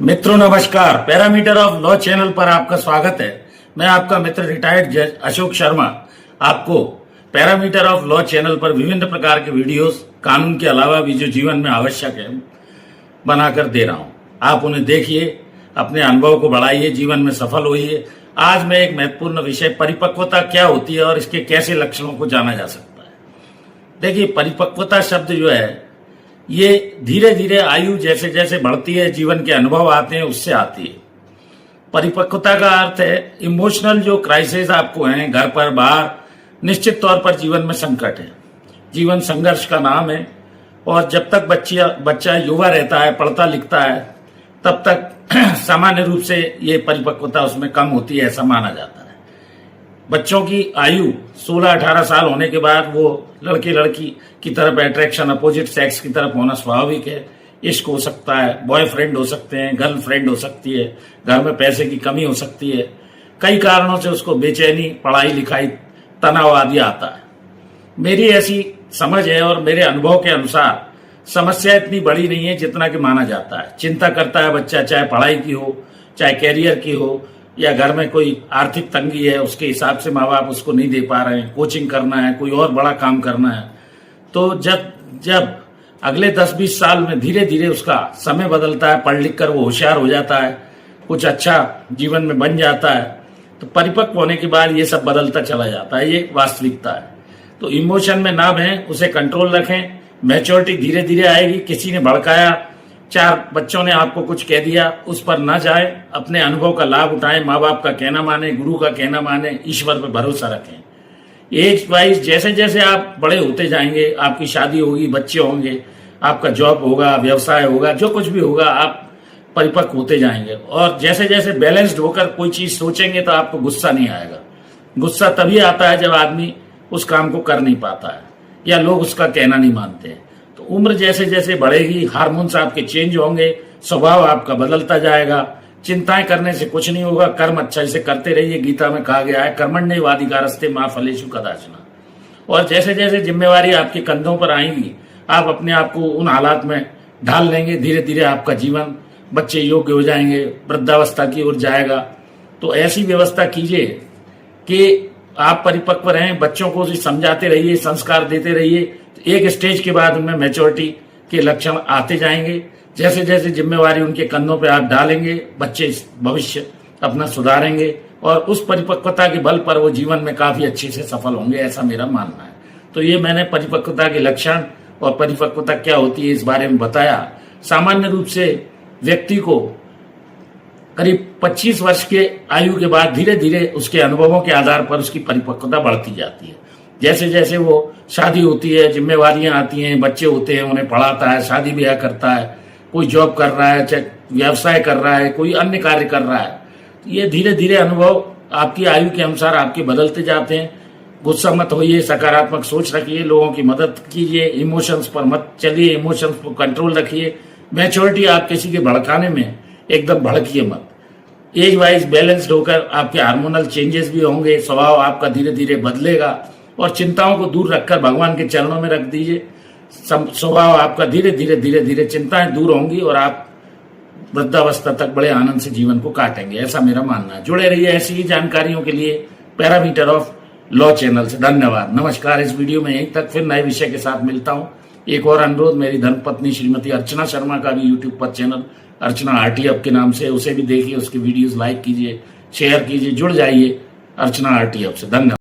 मित्रों नमस्कार। Parameter of law channel पर आपका स्वागत है। मैं आपका मित्र रिटायर्ड जज अशोक शर्मा आपको पैरामीटर ऑफ लॉ चैनल पर विभिन्न प्रकार के वीडियोस कानून के अलावा भी जो जीवन में आवश्यक है बनाकर दे रहा हूं। आप उन्हें देखिए, अपने अनुभव को बढ़ाइए, जीवन में सफल होइए। आज मैं एक महत्वपूर्ण विषय परिपक्वता क्या होती है और इसके कैसे लक्षणों को जाना जा सकता है। देखिए, परिपक्वता शब्द जो है ये धीरे धीरे आयु जैसे जैसे बढ़ती है, जीवन के अनुभव आते हैं, उससे आती है। परिपक्वता का अर्थ है इमोशनल जो क्राइसिस आपको हैं घर पर बाहर, निश्चित तौर पर जीवन में संकट है। जीवन संघर्ष का नाम है और जब तक बच्चा युवा रहता है, पढ़ता लिखता है, तब तक सामान्य रूप से ये परिपक्वता उसमें कम होती है, ऐसा माना जाता है। बच्चों की आयु 16-18 साल होने के बाद वो लड़के लड़की की तरफ अट्रैक्शन अपोजिट सेक्स की तरफ होना स्वाभाविक है। इश्क हो सकता है, बॉयफ्रेंड हो सकते हैं, गर्लफ्रेंड हो सकती है, घर में पैसे की कमी हो सकती है, कई कारणों से उसको बेचैनी, पढ़ाई लिखाई, तनाव आदि आता है। मेरी ऐसी समझ है और मेरे अनुभव के अनुसार समस्या इतनी बड़ी नहीं है जितना कि माना जाता है। चिंता करता है बच्चा, चाहे पढ़ाई की हो, चाहे कैरियर की हो, या घर में कोई आर्थिक तंगी है, उसके हिसाब से माँ बाप उसको नहीं दे पा रहे हैं, कोचिंग करना है, कोई और बड़ा काम करना है। तो जब अगले 10-20 साल में धीरे धीरे उसका समय बदलता है, पढ़ लिख कर वो होशियार हो जाता है, कुछ अच्छा जीवन में बन जाता है, तो परिपक्व होने के बाद ये सब बदलता चला जाता है। ये वास्तविकता है। तो इमोशन में ना बहें, उसे कंट्रोल रखें। मैच्योरिटी धीरे धीरे आएगी। किसी ने भड़काया, 4 बच्चों ने आपको कुछ कह दिया, उस पर ना जाए, अपने अनुभव का लाभ उठाएं, माँ बाप का कहना माने, गुरु का कहना माने, ईश्वर पर भरोसा रखें। एज वाइज जैसे जैसे आप बड़े होते जाएंगे, आपकी शादी होगी, बच्चे होंगे, आपका जॉब होगा, व्यवसाय होगा, जो कुछ भी होगा, आप परिपक्व होते जाएंगे। और जैसे जैसे बैलेंस्ड होकर कोई चीज सोचेंगे तो आपको गुस्सा नहीं आएगा। गुस्सा तभी आता है जब आदमी उस काम को कर नहीं पाता है या लोग उसका कहना नहीं मानते हैं। तो उम्र जैसे जैसे बढ़ेगी, हार्मोन्स आपके चेंज होंगे, स्वभाव आपका बदलता जाएगा। चिंताएं करने से कुछ नहीं होगा, कर्म अच्छा से करते रहिए। गीता में कहा गया है कर्मण्येवाधिकारस्ते मा फलेषु कदाचन। और जैसे जैसे जिम्मेवारी आपके कंधों पर आएंगी, आप अपने आप को उन हालात में ढाल लेंगे। धीरे धीरे आपका जीवन, बच्चे योग्य हो जाएंगे, वृद्धावस्था की ओर जाएगा। तो ऐसी व्यवस्था कीजिए कि आप परिपक्व रहें, बच्चों को समझाते रहिए, संस्कार देते रहिए। एक स्टेज के बाद उनमें मैच्योरिटी के लक्षण आते जाएंगे। जैसे जैसे जिम्मेवारी उनके कंधों पे आप डालेंगे, बच्चे भविष्य अपना सुधारेंगे और उस परिपक्वता के बल पर वो जीवन में काफी अच्छे से सफल होंगे, ऐसा मेरा मानना है। तो ये मैंने परिपक्वता के लक्षण और परिपक्वता क्या होती है इस बारे में बताया। सामान्य रूप से व्यक्ति को करीब 25 वर्ष के आयु के बाद धीरे धीरे उसके अनुभवों के आधार पर उसकी परिपक्वता बढ़ती जाती है। जैसे जैसे वो शादी होती है, जिम्मेवारियां आती हैं, बच्चे होते हैं, उन्हें पढ़ाता है, शादी ब्याह करता है, कोई जॉब कर रहा है, चाहे व्यवसाय कर रहा है, कोई अन्य कार्य कर रहा है, तो ये धीरे धीरे अनुभव आपकी आयु के अनुसार आपके बदलते जाते हैं। गुस्सा मत होइए, सकारात्मक सोच रखिए, लोगों की मदद कीजिए, इमोशंस पर मत चलिए, इमोशंस पर कंट्रोल रखिए। मैच्योरिटी, आप किसी के भड़काने में एकदम भड़किए मत। एज वाइज बैलेंस्ड होकर आपके हार्मोनल चेंजेस भी होंगे, स्वभाव आपका धीरे धीरे बदलेगा और चिंताओं को दूर रखकर भगवान के चरणों में रख दीजिए। स्वभाव आपका धीरे धीरे चिंताएं दूर होंगी और आप वृद्धावस्था तक बड़े आनंद से जीवन को काटेंगे, ऐसा मेरा मानना है। जुड़े रहिए ऐसी ही जानकारियों के लिए पैरामीटर ऑफ लॉ चैनल से। धन्यवाद, नमस्कार। इस वीडियो में यहीं तक, फिर नए विषय के साथ मिलता हूं। एक और अनुरोध, मेरी धर्मपत्नी श्रीमती अर्चना शर्मा का भी यूट्यूब पर चैनल अर्चना आरटी हब के नाम से, उसे भी देखिए, उसके वीडियोस लाइक कीजिए, शेयर कीजिए, जुड़ जाइए अर्चना आरटी हब से। धन्यवाद।